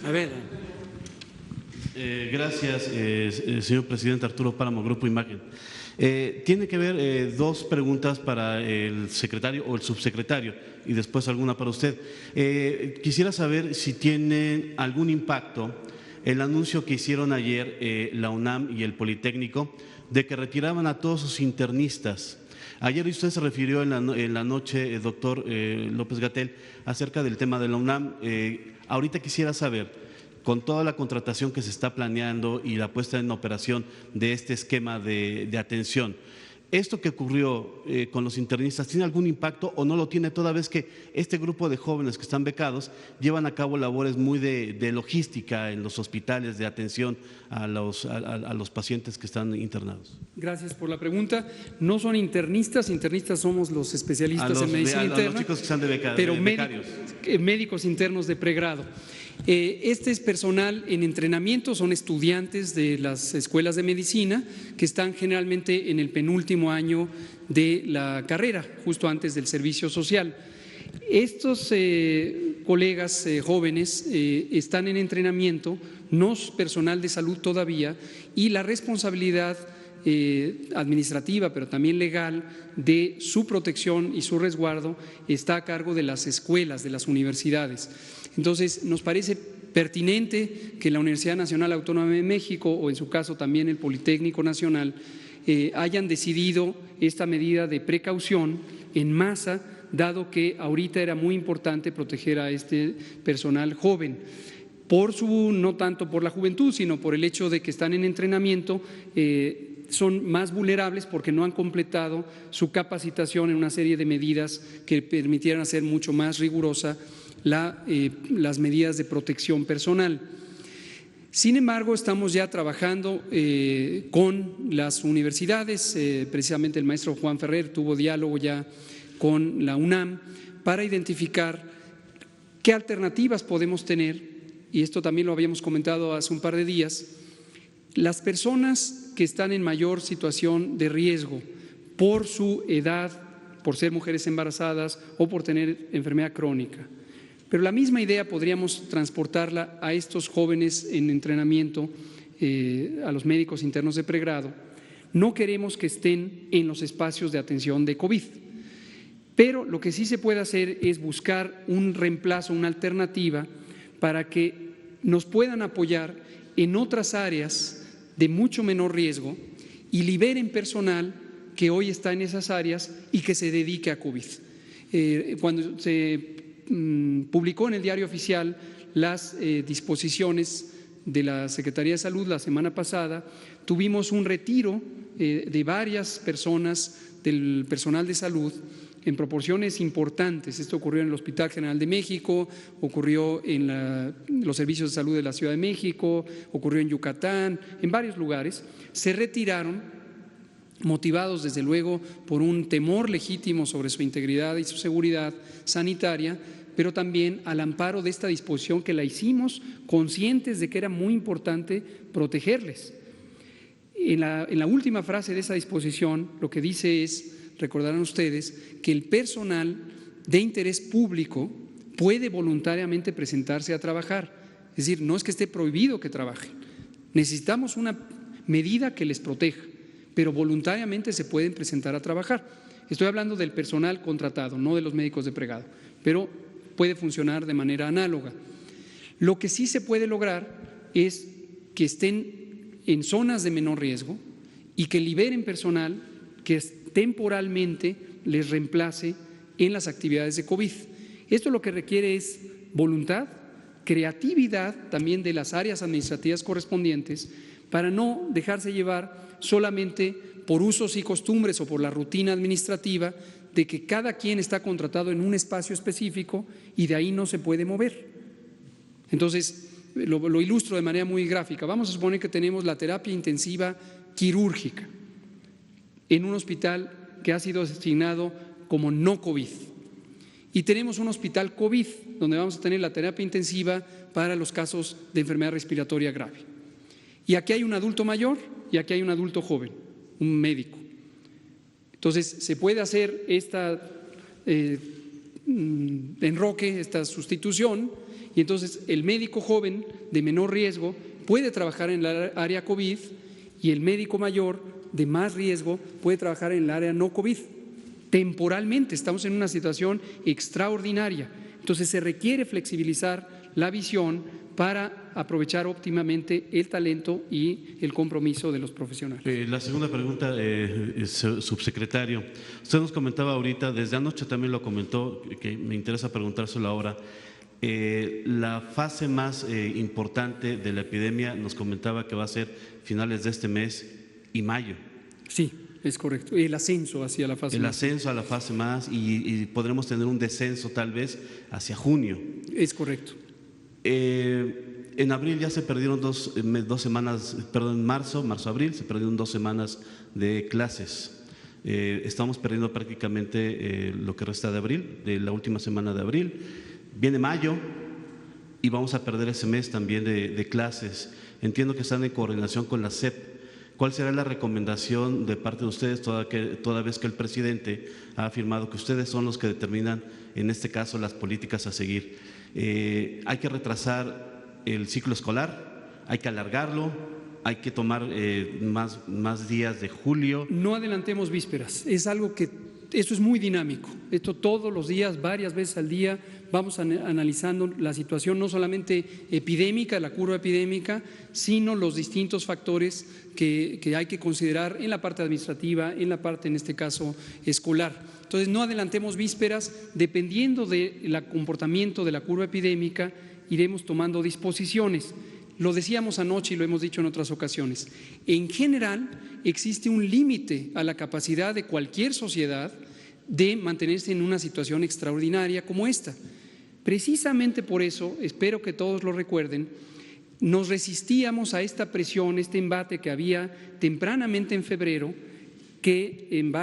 A ver. Gracias, señor presidente. Arturo Páramo, Grupo Imagen. Tiene que ver dos preguntas para el secretario o el subsecretario y después alguna para usted. Quisiera saber si tiene algún impacto el anuncio que hicieron ayer la UNAM y el Politécnico de que retiraban a todos sus internistas. Ayer usted se refirió en la noche, doctor López-Gatell, acerca del tema de la UNAM. Ahorita quisiera saber, con toda la contratación que se está planeando y la puesta en operación de este esquema de atención, ¿esto que ocurrió con los internistas tiene algún impacto o no lo tiene, toda vez que este grupo de jóvenes que están becados llevan a cabo labores muy de logística en los hospitales de atención a los pacientes que están internados? Gracias por la pregunta. No son internistas, internistas somos los especialistas en medicina interna, a los chicos que están pero becarios. Médicos internos de pregrado. Este es personal en entrenamiento, son estudiantes de las escuelas de medicina que están generalmente en el penúltimo año de la carrera, justo antes del servicio social. Estos colegas jóvenes están en entrenamiento, no es personal de salud todavía, y la responsabilidad administrativa, pero también legal, de su protección y su resguardo está a cargo de las escuelas, de las universidades. Entonces, nos parece pertinente que la Universidad Nacional Autónoma de México, o en su caso también el Politécnico Nacional, hayan decidido esta medida de precaución en masa, dado que ahorita era muy importante proteger a este personal joven. No tanto por la juventud, sino por el hecho de que están en entrenamiento, son más vulnerables porque no han completado su capacitación en una serie de medidas que permitieran hacer mucho más rigurosa las medidas de protección personal. Sin embargo, estamos ya trabajando con las universidades, precisamente el maestro Juan Ferrer tuvo diálogo ya con la UNAM para identificar qué alternativas podemos tener, y esto también lo habíamos comentado hace un par de días. Las personas que están en mayor situación de riesgo por su edad, por ser mujeres embarazadas o por tener enfermedad crónica. Pero la misma idea podríamos transportarla a estos jóvenes en entrenamiento, a los médicos internos de pregrado. No queremos que estén en los espacios de atención de COVID, pero lo que sí se puede hacer es buscar un reemplazo, una alternativa para que nos puedan apoyar en otras áreas de mucho menor riesgo y liberen personal que hoy está en esas áreas y que se dedique a COVID. Cuando se publicó en el Diario Oficial las disposiciones de la Secretaría de Salud la semana pasada, tuvimos un retiro de varias personas del personal de salud en proporciones importantes. Esto ocurrió en el Hospital General de México, ocurrió en los servicios de salud de la Ciudad de México, ocurrió en Yucatán, en varios lugares. Se retiraron, motivados desde luego por un temor legítimo sobre su integridad y su seguridad sanitaria, pero también al amparo de esta disposición que la hicimos conscientes de que era muy importante protegerles. En la última frase de esa disposición lo que dice es, recordarán ustedes, que el personal de interés público puede voluntariamente presentarse a trabajar. Es decir, no es que esté prohibido que trabajen, necesitamos una medida que les proteja, pero voluntariamente se pueden presentar a trabajar. Estoy hablando del personal contratado, no de los médicos de pregrado, pero puede funcionar de manera análoga. Lo que sí se puede lograr es que estén en zonas de menor riesgo y que liberen personal que temporalmente les reemplace en las actividades de COVID. Esto lo que requiere es voluntad, creatividad también de las áreas administrativas correspondientes para no dejarse llevar solamente por usos y costumbres o por la rutina administrativa de que cada quien está contratado en un espacio específico y de ahí no se puede mover. Entonces, lo ilustro de manera muy gráfica. Vamos a suponer que tenemos la terapia intensiva quirúrgica en un hospital que ha sido designado como no COVID. Y tenemos un hospital COVID donde vamos a tener la terapia intensiva para los casos de enfermedad respiratoria grave. Y aquí hay un adulto mayor y aquí hay un adulto joven, un médico. Entonces, se puede hacer esta enroque, esta sustitución, Y entonces el médico joven de menor riesgo puede trabajar en la área COVID y el médico mayor de más riesgo puede trabajar en el área no COVID. Temporalmente estamos en una situación extraordinaria. Entonces se requiere flexibilizar la visión para aprovechar óptimamente el talento y el compromiso de los profesionales. La segunda pregunta, subsecretario. Usted nos comentaba ahorita, desde anoche también lo comentó, que me interesa preguntárselo ahora. La fase más importante de la epidemia nos comentaba que va a ser finales de este mes y mayo. Sí, es correcto. El ascenso hacia la fase El más. ascenso a la fase más y podremos tener un descenso tal vez hacia junio. Es correcto. En abril ya se perdieron dos semanas, perdón, en marzo-abril se perdieron 2 semanas de clases. Estamos perdiendo prácticamente lo que resta de abril, de la última semana de abril. Viene mayo y vamos a perder ese mes también de clases. Entiendo que están en coordinación con la SEP. ¿Cuál será la recomendación de parte de ustedes, toda vez que el presidente ha afirmado que ustedes son los que determinan, en este caso, las políticas a seguir? ¿Hay que retrasar el ciclo escolar? ¿Hay que alargarlo? ¿Hay que tomar más días de julio? No adelantemos vísperas, es algo que, esto es muy dinámico, esto todos los días, varias veces al día, vamos analizando la situación no solamente epidémica, la curva epidémica, sino los distintos factores que hay que considerar en la parte administrativa, en la parte, en este caso, escolar. Entonces, no adelantemos vísperas, dependiendo del comportamiento de la curva epidémica, iremos tomando disposiciones. Lo decíamos anoche y lo hemos dicho en otras ocasiones. En general, existe un límite a la capacidad de cualquier sociedad de mantenerse en una situación extraordinaria como esta. Precisamente por eso, espero que todos lo recuerden, nos resistíamos a esta presión, este embate que había tempranamente en febrero, que en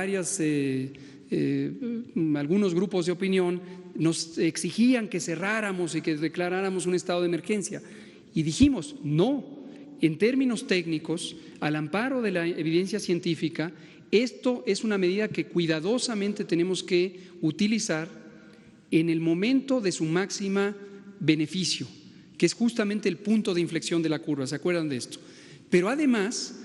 algunos grupos de opinión nos exigían que cerráramos y que declaráramos un estado de emergencia. Y dijimos, no, en términos técnicos, al amparo de la evidencia científica, esto es una medida que cuidadosamente tenemos que utilizar en el momento de su máxima beneficio, que es justamente el punto de inflexión de la curva, ¿se acuerdan de esto? Pero además,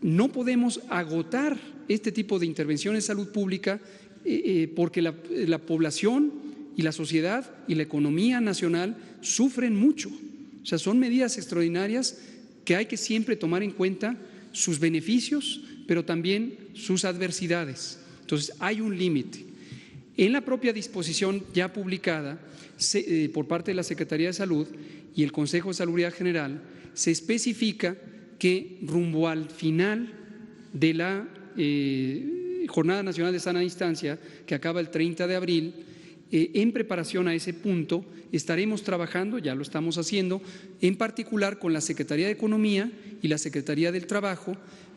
no podemos agotar este tipo de intervenciones de salud pública porque la población y la sociedad y la economía nacional sufren mucho. O sea, son medidas extraordinarias que hay que siempre tomar en cuenta sus beneficios, pero también sus adversidades. Entonces, hay un límite. En la propia disposición ya publicada por parte de la Secretaría de Salud y el Consejo de Salubridad General, se especifica que rumbo al final de la Jornada Nacional de Sana Distancia, que acaba el 30 de abril, en preparación a ese punto, estaremos trabajando, ya lo estamos haciendo, en particular con la Secretaría de Economía y la Secretaría del Trabajo,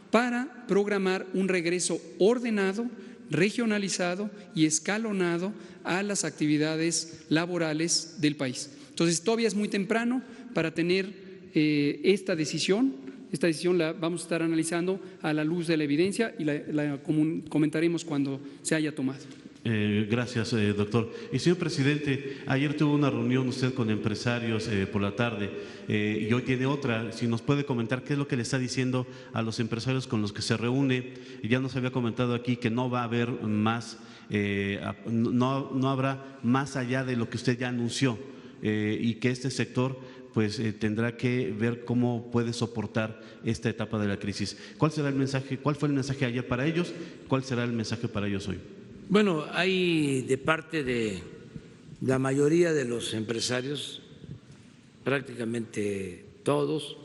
para programar un regreso ordenado, regionalizado y escalonado a las actividades laborales del país. Entonces, todavía es muy temprano para tener esta decisión. Esta decisión la vamos a estar analizando a la luz de la evidencia y la comentaremos cuando se haya tomado. Gracias, doctor. Y señor presidente, ayer tuvo una reunión usted con empresarios por la tarde y hoy tiene otra. Si nos puede comentar qué es lo que le está diciendo a los empresarios con los que se reúne. Ya nos había comentado aquí que no va a haber más, no habrá más allá de lo que usted ya anunció y que este sector pues tendrá que ver cómo puede soportar esta etapa de la crisis. ¿Cuál será el mensaje? ¿Cuál fue el mensaje ayer para ellos? ¿Cuál será el mensaje para ellos hoy? Bueno, hay de parte de la mayoría de los empresarios, prácticamente todos,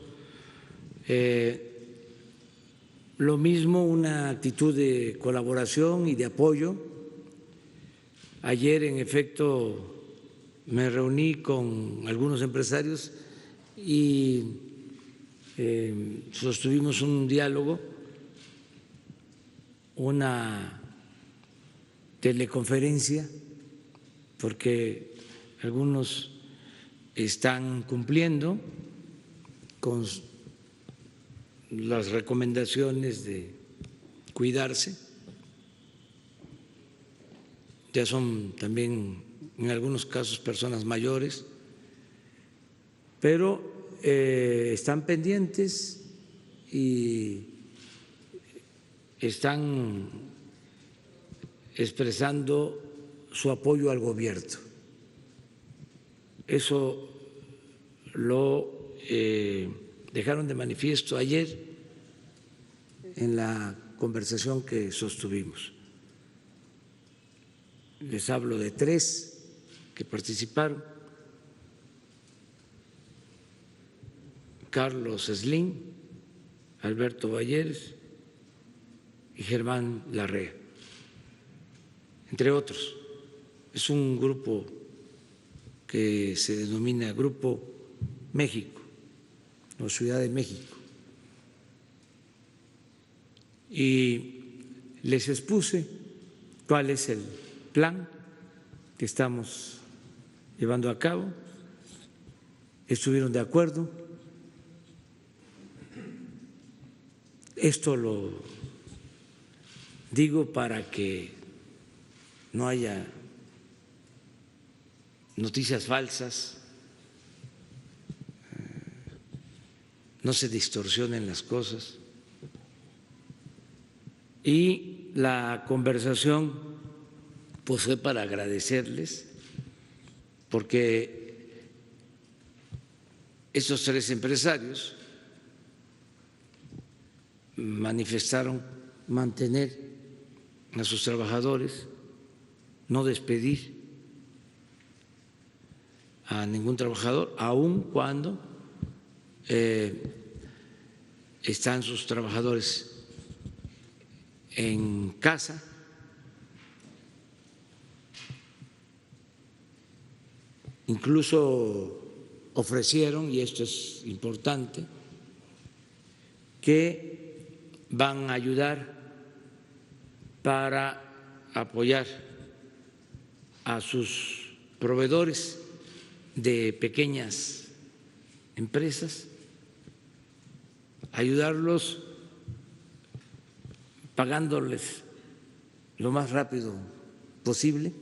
lo mismo, una actitud de colaboración y de apoyo. Ayer, en efecto, me reuní con algunos empresarios y sostuvimos un diálogo, una teleconferencia, porque algunos están cumpliendo con las recomendaciones de cuidarse, ya son también en algunos casos personas mayores, pero están pendientes y están expresando su apoyo al gobierno. Eso lo dejaron de manifiesto ayer en la conversación que sostuvimos. Les hablo de 3 que participaron: Carlos Slim, Alberto Valleres y Germán Larrea, entre otros. Es un grupo que se denomina Grupo México o Ciudad de México. Y les expuse cuál es el plan que estamos llevando a cabo. Estuvieron de acuerdo. Esto lo digo para que no haya noticias falsas, no se distorsionen las cosas. Y la conversación pues fue para agradecerles, porque estos 3 empresarios manifestaron mantener a sus trabajadores, no despedir a ningún trabajador, aun cuando están sus trabajadores en casa. Incluso ofrecieron, y esto es importante, que van a ayudar para apoyar a sus proveedores de pequeñas empresas, ayudarlos pagándoles lo más rápido posible,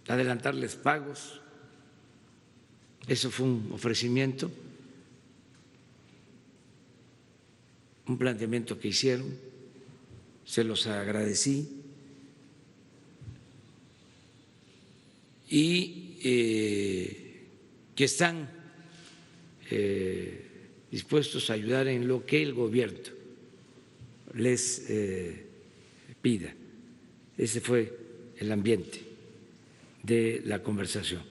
adelantarles pagos. Eso fue un ofrecimiento, un planteamiento que hicieron, se los agradecí. Y que están dispuestos a ayudar en lo que el gobierno les pida. Ese fue el ambiente de la conversación.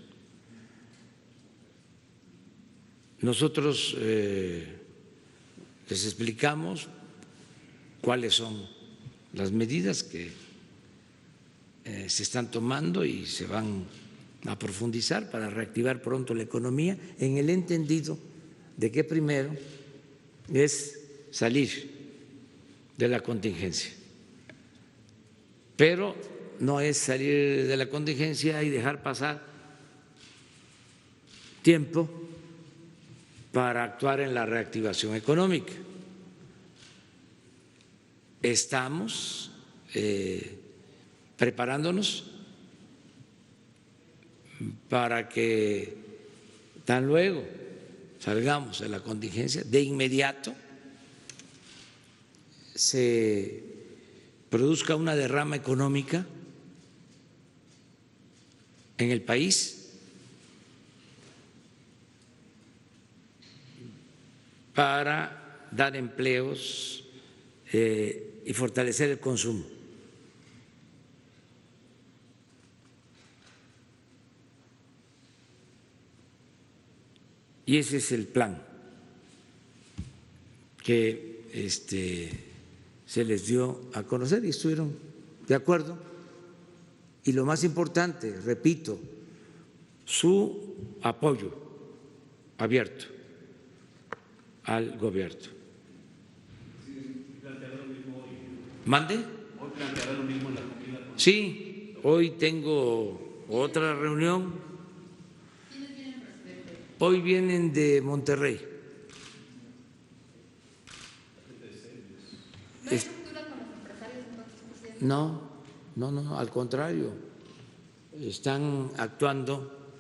Nosotros les explicamos cuáles son las medidas que se están tomando y se van a profundizar para reactivar pronto la economía, en el entendido de que primero es salir de la contingencia, pero no es salir de la contingencia y dejar pasar tiempo para actuar en la reactivación económica. Estamos preparándonos para que tan luego salgamos de la contingencia, de inmediato se produzca una derrama económica en el país para dar empleos y fortalecer el consumo. Y ese es el plan que se les dio a conocer y estuvieron de acuerdo. Y lo más importante, repito, su apoyo abierto al gobierno. ¿Mande? ¿Hoy planteará lo mismo en la comida? Sí, hoy tengo otra reunión. Hoy vienen de Monterrey. ¿No hay ruptura con los empresarios entonces, presidente? No, al contrario, están actuando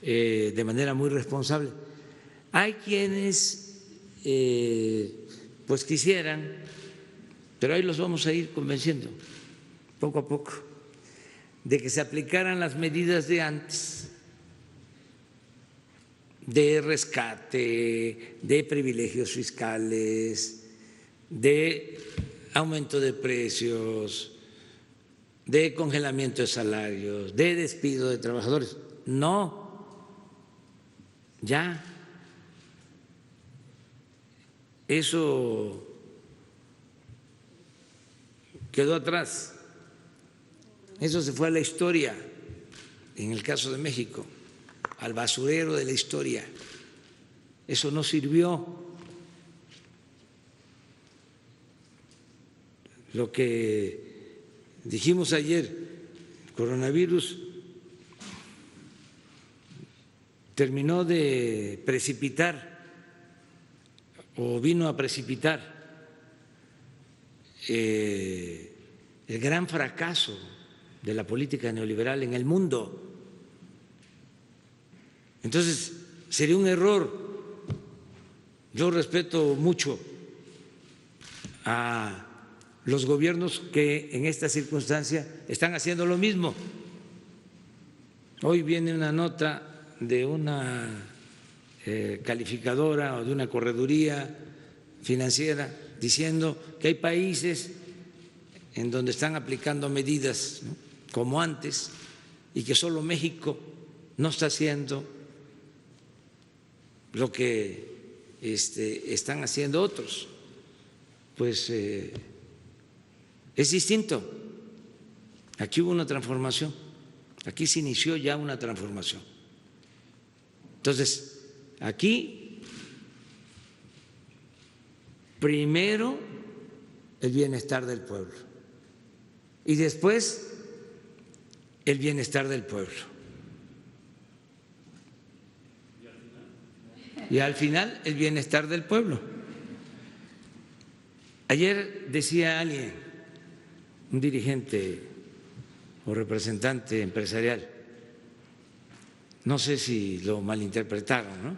de manera muy responsable. Hay quienes pues quisieran, pero ahí los vamos a ir convenciendo poco a poco, de que se aplicaran las medidas de antes, de rescate, de privilegios fiscales, de aumento de precios, de congelamiento de salarios, de despido de trabajadores. No, ya eso quedó atrás. Eso se fue a la historia, en el caso de México, al basurero de la historia. Eso no sirvió. Lo que dijimos ayer, el coronavirus terminó de precipitar o vino a precipitar el gran fracaso de la política neoliberal en el mundo. Entonces, sería un error. Yo respeto mucho a los gobiernos que en esta circunstancia están haciendo lo mismo. Hoy viene una nota de una calificadora o de una correduría financiera diciendo que hay países en donde están aplicando medidas, ¿no?, como antes, y que solo México no está haciendo lo que están haciendo otros. Pues es distinto. Aquí hubo una transformación, aquí se inició ya una transformación. Entonces, aquí primero el bienestar del pueblo y después el bienestar del pueblo. Y al final el bienestar del pueblo. Ayer decía alguien, un dirigente o representante empresarial, no sé si lo malinterpretaron, ¿no?,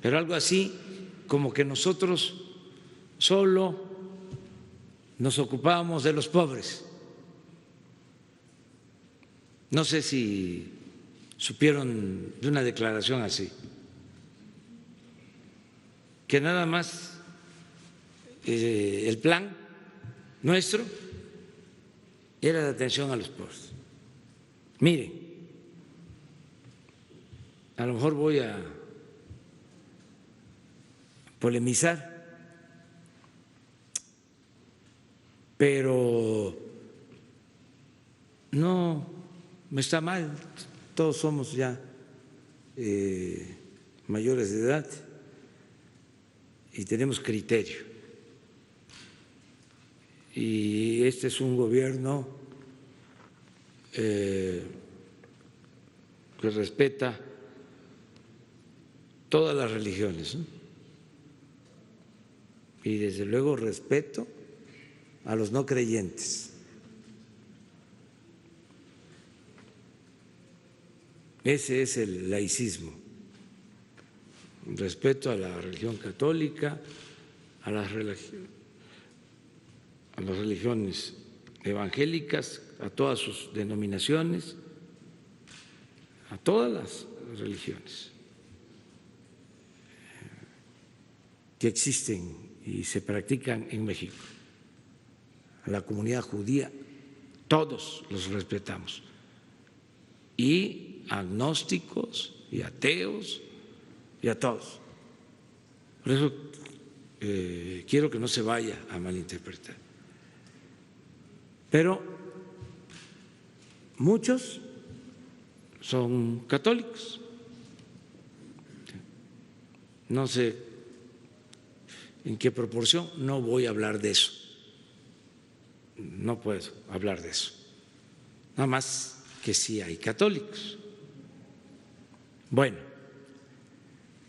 pero algo así como que nosotros solo nos ocupábamos de los pobres. No sé si supieron de una declaración así, que nada más el plan nuestro era de atención a los pobres. Miren, a lo mejor voy a polemizar, pero no me está mal, todos somos ya mayores de edad y tenemos criterio. Y este es un gobierno que respeta todas las religiones, ¿no?, y desde luego respeto a los no creyentes. Ese es el laicismo, respeto a la religión católica, a las religiones evangélicas, a todas sus denominaciones, a todas las religiones que existen y se practican en México. A la comunidad judía, todos los respetamos, y agnósticos y ateos y a todos. Por eso quiero que no se vaya a malinterpretar. Pero muchos son católicos, no sé en qué proporción, no voy a hablar de eso, no puedo hablar de eso, nada más que sí hay católicos. Bueno,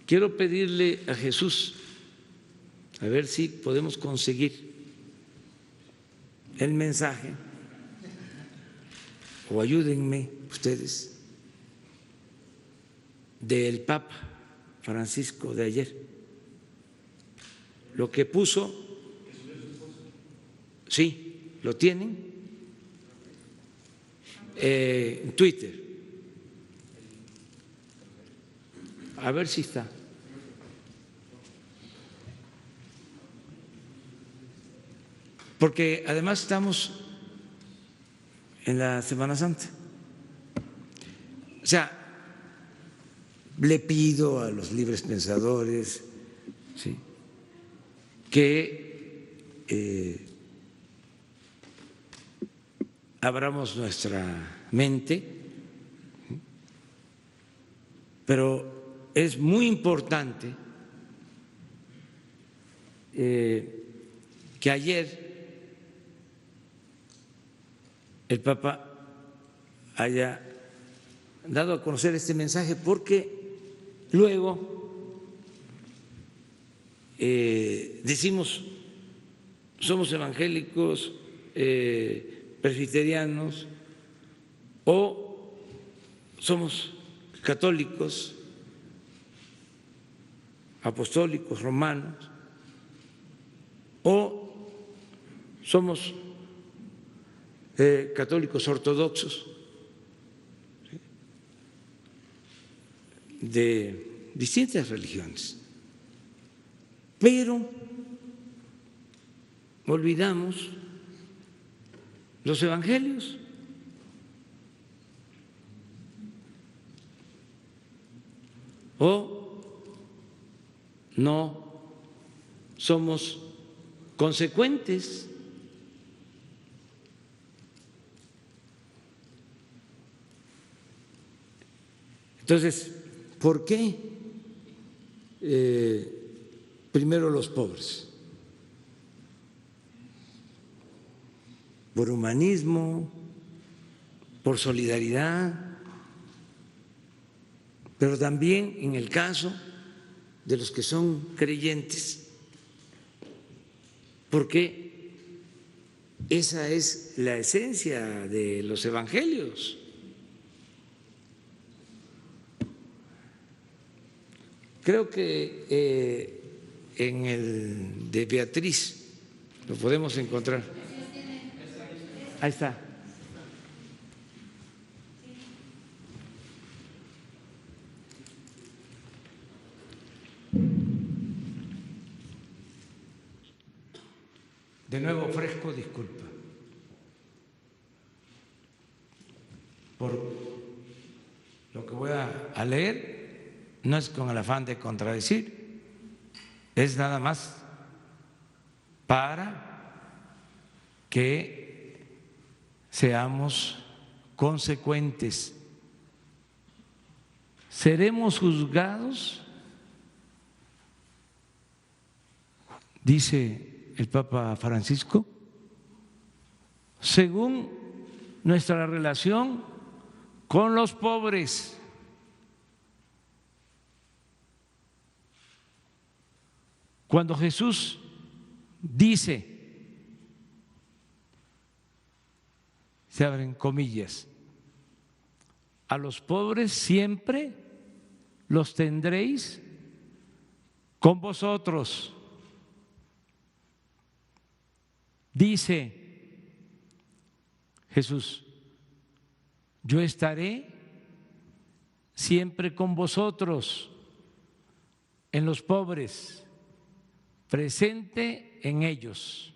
quiero pedirle a Jesús a ver si podemos conseguir el mensaje, o ayúdenme ustedes, del Papa Francisco de ayer. Lo que puso, sí, lo tienen en Twitter. A ver si está. Porque además estamos en la Semana Santa. O sea, le pido a los libres pensadores, ¿sí?, que abramos nuestra mente, pero es muy importante que ayer el Papa haya dado a conocer este mensaje, porque luego decimos somos evangélicos, presbiterianos, o somos católicos, apostólicos, romanos, o somos católicos ortodoxos, ¿sí?, de distintas religiones, pero olvidamos los evangelios. O no somos consecuentes. Entonces, ¿por qué primero los pobres? Por humanismo, por solidaridad, pero también en el caso de los que son creyentes, porque esa es la esencia de los evangelios. Creo que en el de Beatriz lo podemos encontrar. Ahí está. De nuevo ofrezco disculpa por lo que voy a leer. No es con el afán de contradecir, es nada más para que seamos consecuentes. Seremos juzgados, dice el Papa Francisco, según nuestra relación con los pobres. Cuando Jesús dice, se abren comillas, a los pobres siempre los tendréis con vosotros. Dice Jesús, yo estaré siempre con vosotros, en los pobres, presente en ellos.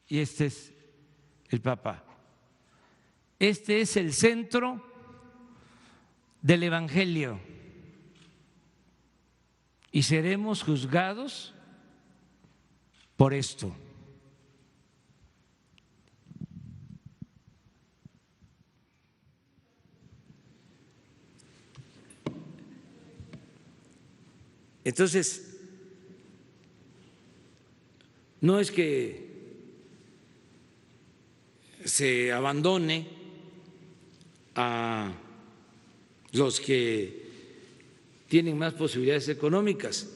Y este es el Papa. Este es el centro del Evangelio. Y seremos juzgados por esto. Entonces, no es que se abandone a los que tienen más posibilidades económicas,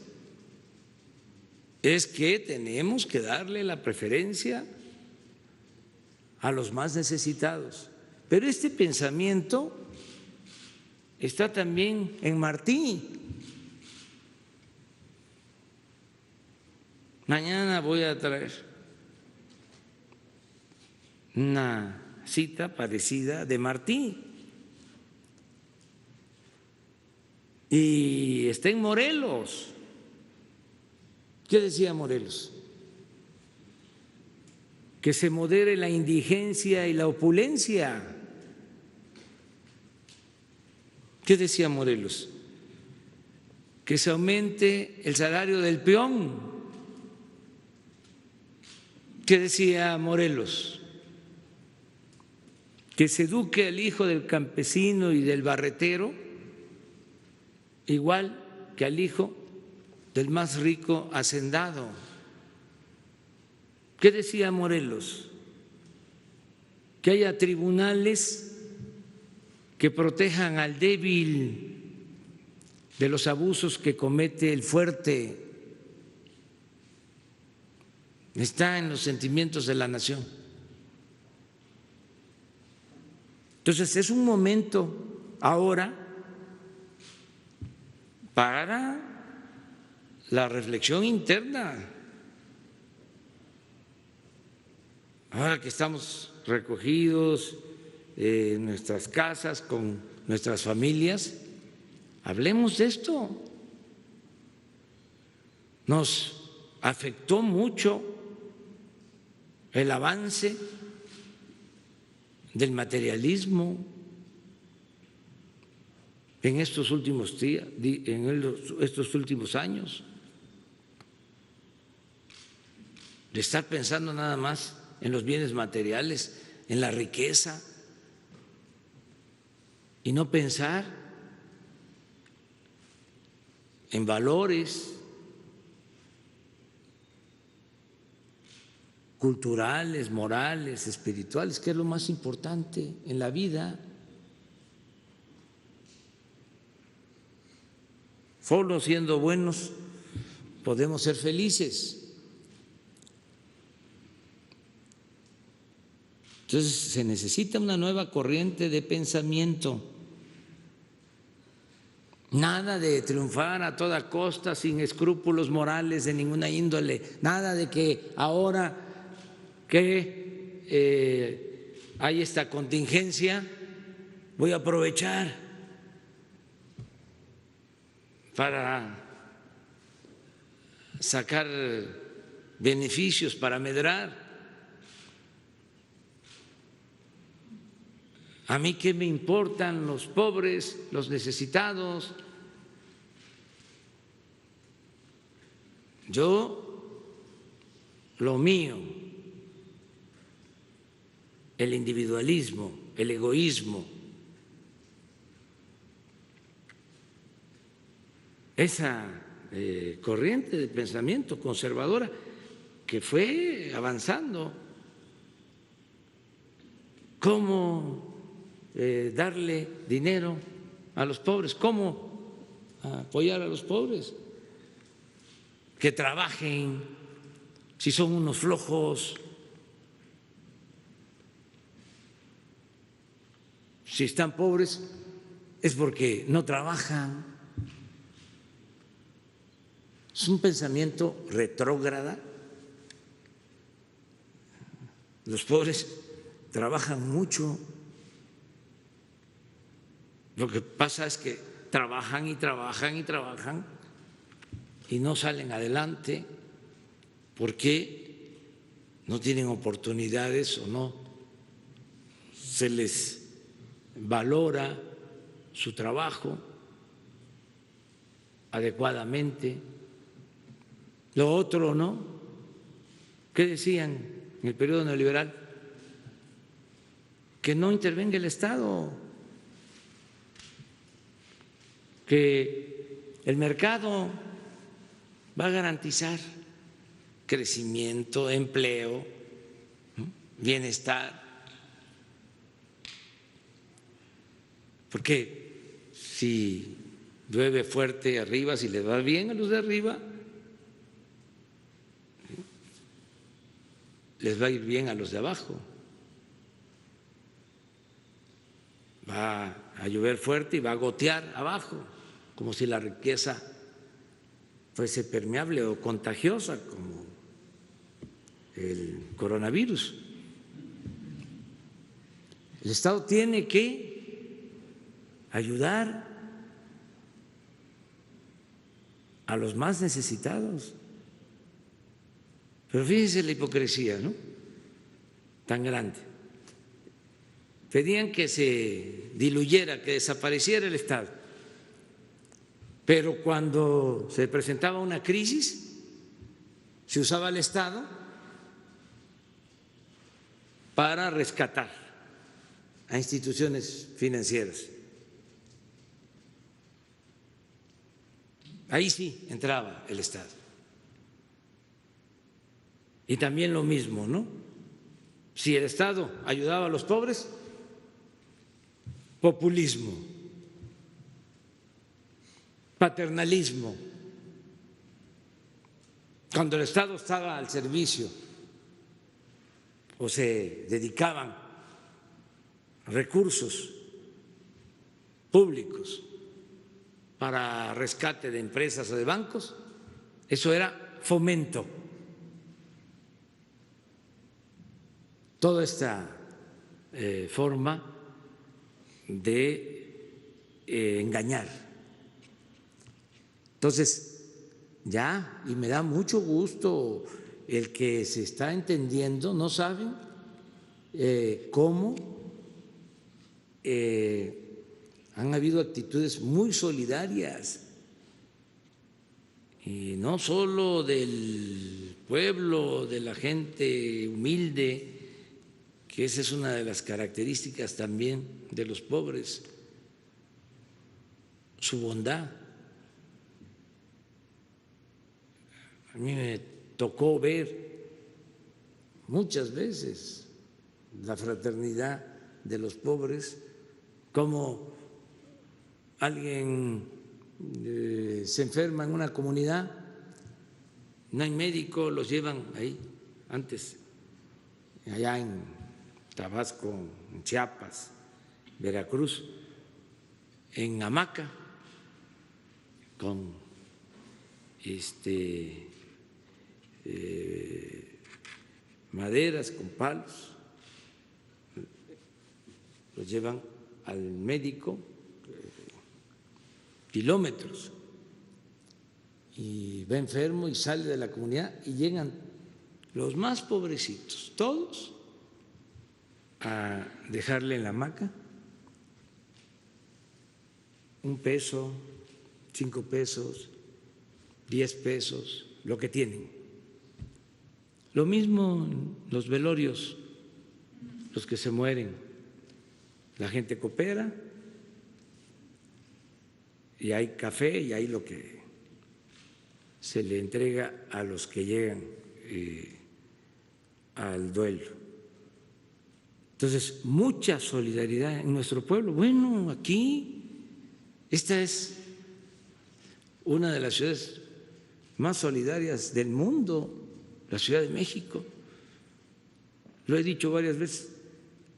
es que tenemos que darle la preferencia a los más necesitados Pero este pensamiento está también en Martí. Mañana voy a traer una cita parecida de Martí. Y está en Morelos. ¿Qué decía Morelos? Que se modere la indigencia y la opulencia. ¿Qué decía Morelos? Que se aumente el salario del peón. ¿Qué decía Morelos? Que se eduque al hijo del campesino y del barretero igual que al hijo del más rico hacendado. ¿Qué decía Morelos? Que haya tribunales que protejan al débil de los abusos que comete el fuerte. Está en los sentimientos de la nación. Entonces es un momento ahora para la reflexión interna. Ahora que estamos recogidos en nuestras casas con nuestras familias, hablemos de esto. Nos afectó mucho el avance del materialismo en estos últimos días, en estos últimos años, de estar pensando nada más en los bienes materiales, en la riqueza, y no pensar en valores culturales, morales, espirituales, que es lo más importante en la vida. Solo siendo buenos podemos ser felices. Entonces se necesita una nueva corriente de pensamiento. Nada de triunfar a toda costa, sin escrúpulos morales de ninguna índole. Nada de que ahora que hay esta contingencia voy a aprovechar para sacar beneficios, para medrar. ¿A mí qué me importan los pobres, los necesitados? Yo, lo mío, el individualismo, el egoísmo, esa corriente de pensamiento conservadora que fue avanzando. ¿Cómo darle dinero a los pobres? ¿Cómo apoyar a los pobres? Que trabajen, si son unos flojos, si están pobres es porque no trabajan. Es un pensamiento retrógrada. Los pobres trabajan mucho. Lo que pasa es que trabajan y trabajan y trabajan y no salen adelante porque no tienen oportunidades o no se les valora su trabajo adecuadamente. Lo otro, ¿no? ¿Qué decían en el periodo neoliberal? Que no intervenga el Estado, que el mercado va a garantizar crecimiento, empleo, bienestar. Porque si llueve fuerte arriba, si les va bien a los de arriba, les va a ir bien a los de abajo. va a llover fuerte y va a gotear abajo, como si la riqueza fuese permeable o contagiosa, como el coronavirus. El Estado tiene que ayudar a los más necesitados. Pero fíjense la hipocresía, ¿no? Tan grande. Pedían que se diluyera, que desapareciera el Estado. Pero cuando se presentaba una crisis, se usaba el Estado para rescatar a instituciones financieras. Ahí sí entraba el Estado. Y también lo mismo, ¿no? Si el Estado ayudaba a los pobres, populismo, paternalismo. Cuando el Estado estaba al servicio o se dedicaban recursos públicos para rescate de empresas o de bancos, eso era fomento. Toda esta forma de engañar. Entonces, ya, y me da mucho gusto el que se está entendiendo, no saben cómo han habido actitudes muy solidarias, y no solo del pueblo, de la gente humilde, que esa es una de las características también de los pobres, su bondad. A mí me tocó ver muchas veces la fraternidad de los pobres, cómo alguien se enferma en una comunidad, no hay médico, los llevan ahí, antes, allá en Tabasco, en Chiapas, Veracruz, en hamaca, con maderas, con palos, los llevan al médico kilómetros, y va enfermo y sale de la comunidad y llegan los más pobrecitos, todos, a dejarle en la hamaca $1, 5 pesos, 10 pesos, lo que tienen. Lo mismo en los velorios, los que se mueren, la gente coopera y hay café y hay lo que se le entrega a los que llegan al duelo. Entonces, mucha solidaridad en nuestro pueblo. Bueno, aquí, esta es una de las ciudades más solidarias del mundo, la Ciudad de México. Lo he dicho varias veces,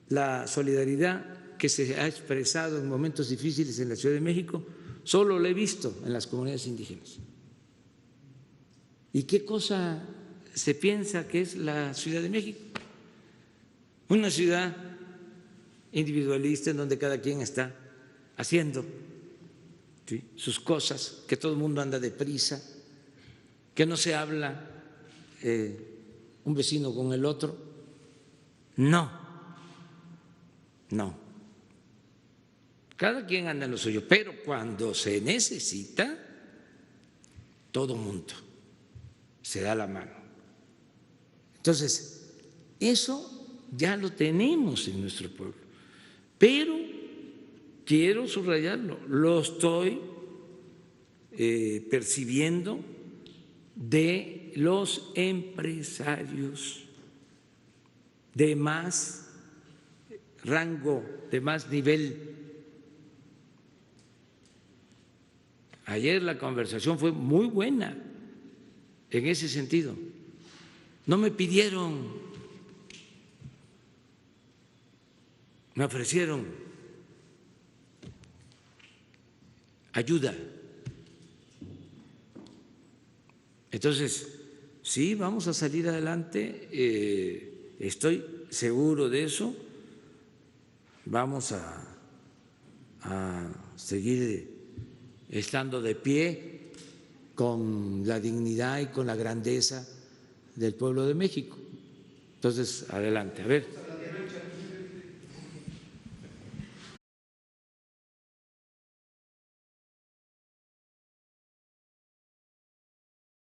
la solidaridad que se ha expresado en momentos difíciles en la Ciudad de México, solo la he visto en las comunidades indígenas. ¿Y qué cosa se piensa que es la Ciudad de México? Una ciudad individualista en donde cada quien está haciendo sus cosas, que todo el mundo anda deprisa, que no se habla un vecino con el otro. No. Cada quien anda en lo suyo, pero cuando se necesita, todo el mundo se da la mano. Entonces, eso ya lo tenemos en nuestro pueblo, pero quiero subrayarlo, lo estoy percibiendo de los empresarios de más rango, de más nivel. Ayer la conversación fue muy buena en ese sentido. No me pidieron, me ofrecieron ayuda. Entonces, sí, vamos a salir adelante, estoy seguro de eso, vamos a seguir estando de pie con la dignidad y con la grandeza del pueblo de México. Entonces, adelante. A ver.